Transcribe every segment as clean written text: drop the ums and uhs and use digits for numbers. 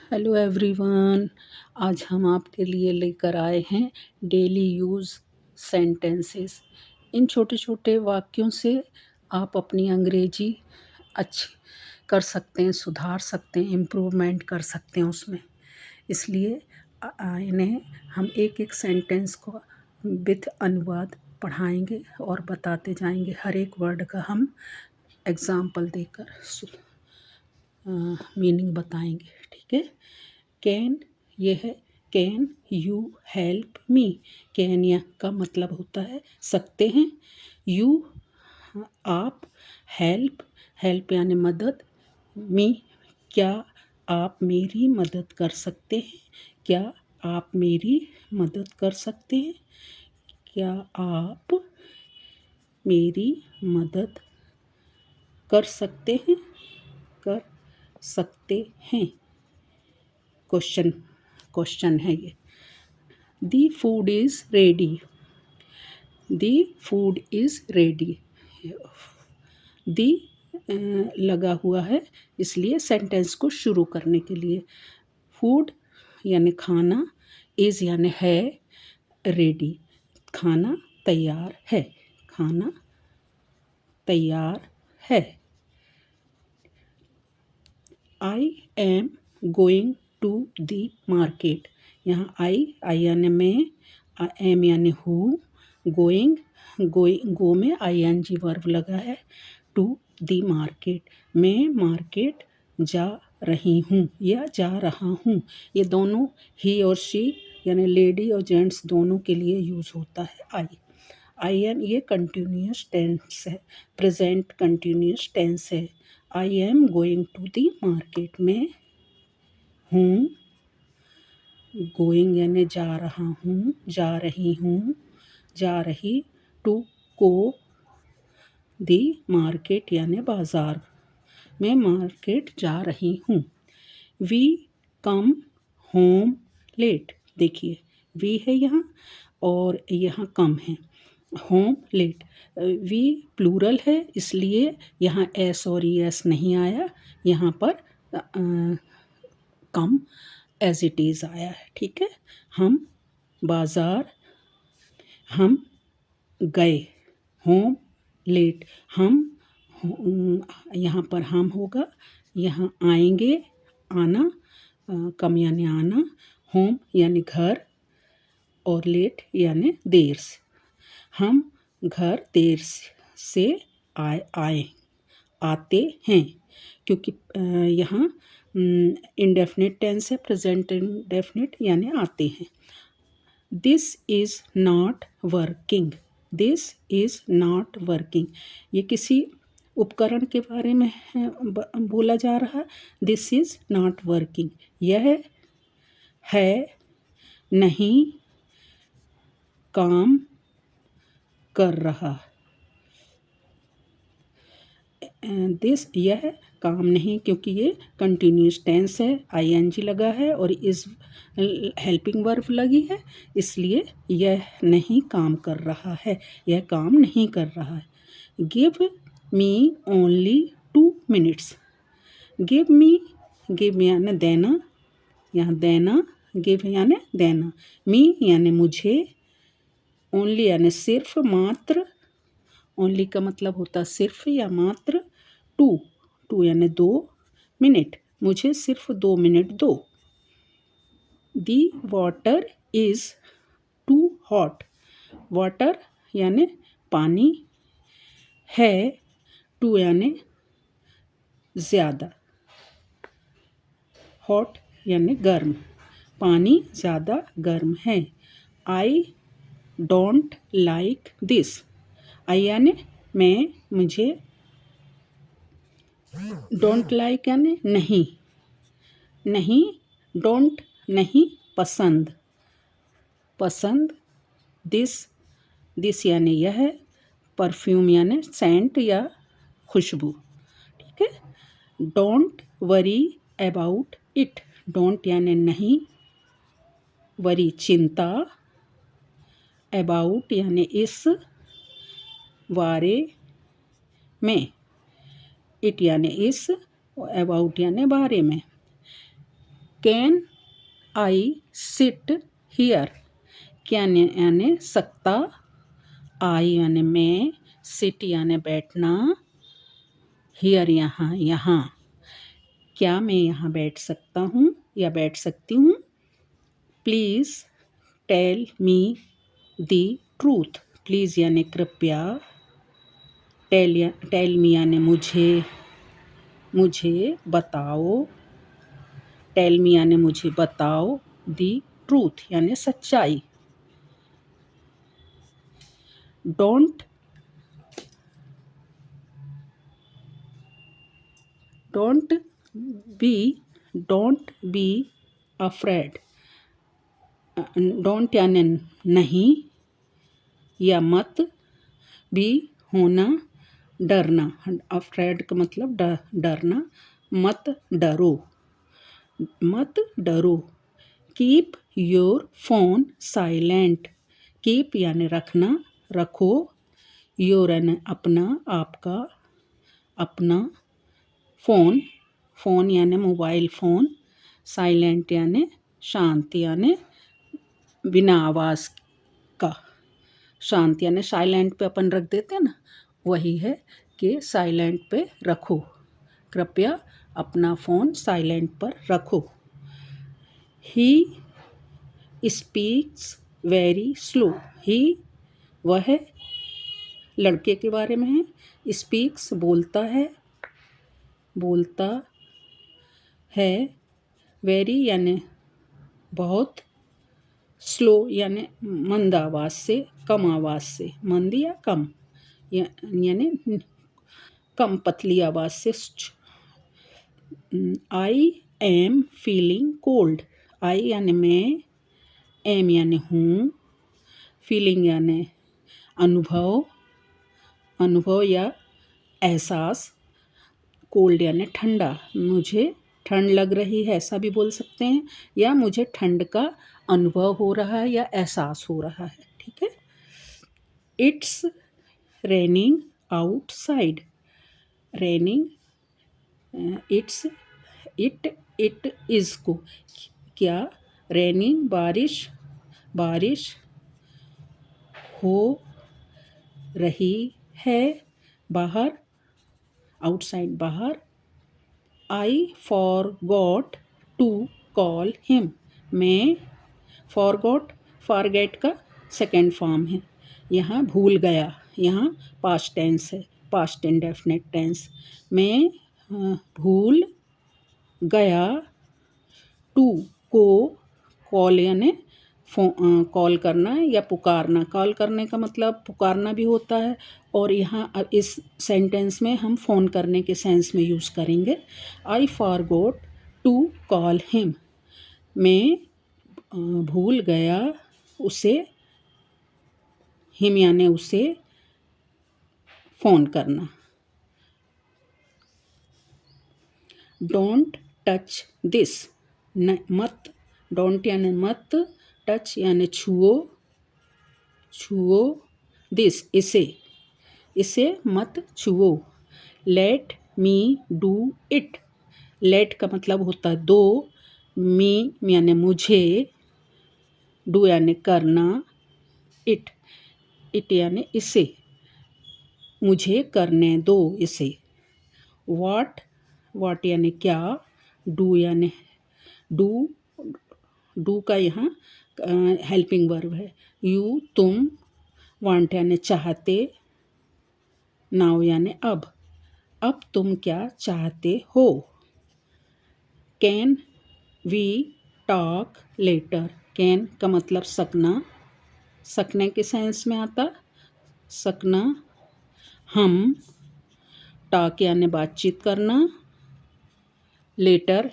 Hello everyone. आज हम आपके लिए लेकर आए हैं डेली यूज़ सेंटेंसेस। इन छोटे छोटे वाक्यों से आप अपनी अंग्रेजी अच्छी कर सकते हैं, सुधार सकते हैं, इम्प्रूवमेंट कर सकते हैं उसमें। इसलिए इन्हें हम एक एक सेंटेंस को विथ अनुवाद पढ़ाएंगे और बताते जाएंगे। हर एक वर्ड का हम एग्ज़ाम्पल देकर मीनिंग बताएंगे। ठीक है। कैन, ये है can you help me. Can या का मतलब होता है सकते हैं। यू आप, हेल्प, हेल्प यानी मदद, मी क्या आप मेरी मदद कर सकते हैं। क्या आप मेरी मदद कर सकते हैं। क्या आप मेरी मदद कर सकते हैं। कर सकते हैं। क्वेश्चन क्वेश्चन है ये। The food is ready. The food is ready. The लगा हुआ है इसलिए सेंटेंस को शुरू करने के लिए। फूड यानी खाना, इज़ यानी है, रेडी खाना तैयार है। खाना तैयार है। I am going to the market. यहाँ आई यानी मैं, एम यानी हूँ, गोइंग गो में ING वर्ब लगा है। टू दी मार्केट, मैं मार्केट जा रही हूँ या जा रहा हूँ। ये दोनों ही और शी यानी लेडी और जेंट्स दोनों के लिए यूज़ होता है। आई एम ये कंटिन्यूस टेंस है, प्रेजेंट कंटिन्यूस टेंस है। I am going to the market, मैं हूँ, गोइंग यानी जा रहा हूँ, जा रही हूँ, जा रही, टू को दी मार्केट यानी बाज़ार, मैं मार्केट जा रही हूँ। वी कम होम लेट, देखिए वी है यहाँ और यहाँ कम है, होम लेट। वी प्लूरल है इसलिए यहाँ एस और ES नहीं आया, यहाँ पर कम एज इट इज़ आया है। ठीक है। हम बाज़ार, हम गए, होम लेट, हम यहाँ पर हम होगा, यहाँ आएंगे, आना, कम यानी आना, होम यानी घर और लेट यानी देर से। हम घर देर से आए आते हैं, क्योंकि यहाँ इंडेफिनिट टेंस है, प्रेजेंट इंडेफिनिट यानी आते हैं। This is not working. This is not working, ये किसी उपकरण के बारे में बोला जा रहा है। दिस इज़ नॉट वर्किंग, यह है नहीं काम कर रहा। दिस यह काम नहीं, क्योंकि ये कंटिन्यूस टेंस है, ING लगा है और इस हेल्पिंग वर्ब लगी है, इसलिए यह नहीं काम कर रहा है, यह काम नहीं कर रहा है। Give me only 2 minutes. Give यानी देना, यहाँ देना, गिव यानी देना, मी यानी मुझे, ओनली यानी सिर्फ, मात्र, ओनली का मतलब होता है सिर्फ या मात्र, टू यानी 2 मिनट, मुझे सिर्फ 2 मिनट दो। The water is too hot. Water यानी पानी, है टू यानी ज़्यादा, हॉट यानी गर्म, पानी ज़्यादा गर्म है। I don't like this. I यानी मैं, मुझे, डोंट लाइक यानी नहीं, नहीं, डोंट नहीं, पसंद, पसंद। दिस यानी यह, परफ्यूम यानी सेंट या खुशबू। ठीक है। Don't worry about it. Don't यानी नहीं, वरी चिंता, अबाउट यानी इस बारे में, इट यानी इस, अबाउट यानी बारे में। Can I sit here, can यानी सकता, आई यानी मैं, सिट यानी बैठना, हियर यहाँ यहाँ, क्या मैं यहाँ बैठ सकता हूँ या बैठ सकती हूँ। Please tell me the truth, please यानी कृपया, टेल मी यानी मुझे बताओ, टेल मी यानी मुझे बताओ, द ट्रूथ यानी सच्चाई। Don't don't be don't be afraid, don't यानी नहीं या मत, बी होना, डरना, अफ्रेड का मतलब डरना, मत डरो, मत डरो। Keep your phone silent, keep यानी रखना, रखो, योर यानी अपना, आपका, अपना, फोन यानी मोबाइल फ़ोन, साइलेंट यानी शांत यानी बिना आवाज़ का, शांत यानी साइलेंट पे अपन रख देते हैं ना, वही है कि साइलेंट पे रखो, कृपया अपना फ़ोन साइलेंट पर रखो। ही स्पीक्स वेरी स्लो, ही वह लड़के के बारे में है, स्पीक्स बोलता है, वेरी यानी बहुत, स्लो यानी मंद आवाज़ से, कम आवाज़ से, मंद या कम यानी कम पतली आवाज़ से। आई एम फीलिंग कोल्ड, आई यानी मैं, एम यानी हूँ, फीलिंग यानी अनुभव या एहसास, कोल्ड यानी ठंडा, मुझे ठंड लग रही है ऐसा भी बोल सकते हैं, या मुझे ठंड का अनुभव हो रहा है या एहसास हो रहा है, ठीक है। It's raining outside, raining, it is को क्या, रेनिंग बारिश हो रही है बाहर, आउटसाइड बाहर। I forgot to call him, मैं फॉरगेट का सेकेंड फॉर्म है, यहाँ भूल गया, यहाँ पास्ट टेंस है, पास्ट इंडेफिनिट टेंस। मैं भूल गया टू को, कॉल यानी कॉल करना या पुकारना, कॉल करने का मतलब पुकारना भी होता है, और यहाँ इस सेंटेंस में हम फ़ोन करने के सेंस में यूज़ करेंगे। I forgot to call him, मैं भूल गया उसे, हिम यानी उसे फ़ोन करना। डोंट टच दिस, मत, डोंट यानी मत, टच यानी छुओ, दिस इसे मत छुओ। Let me do it, let का मतलब होता है दो, मी यानी मुझे, डू यानी करना, इट यानी इसे, मुझे करने दो इसे। वाट यानी क्या, डू यानी डू का यहाँ हेल्पिंग वर्ब है। यू तुम, वांट यानी चाहते, नाउ यानी अब तुम क्या चाहते हो। Can we talk later, can का मतलब सकने के सेंस में आता, सकना, हम, टॉक यानी बातचीत करना, लेटर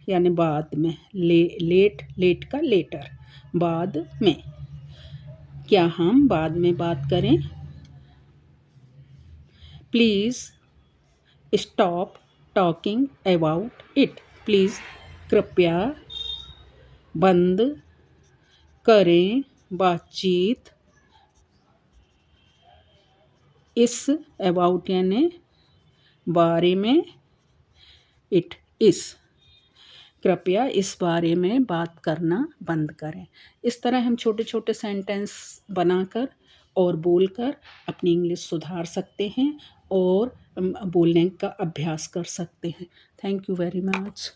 यानी बाद में, लेट का लेटर, बाद में, क्या हम बाद में बात करें। Please stop talking about it, please कृपया बंद करें बातचीत इस, अबाउट यानी बारे में, इट इस। कृपया इस बारे में बात करना बंद करें। इस तरह हम छोटे छोटे सेंटेंस बनाकर और बोलकर अपनी इंग्लिश सुधार सकते हैं और बोलने का अभ्यास कर सकते हैं। Thank you very much.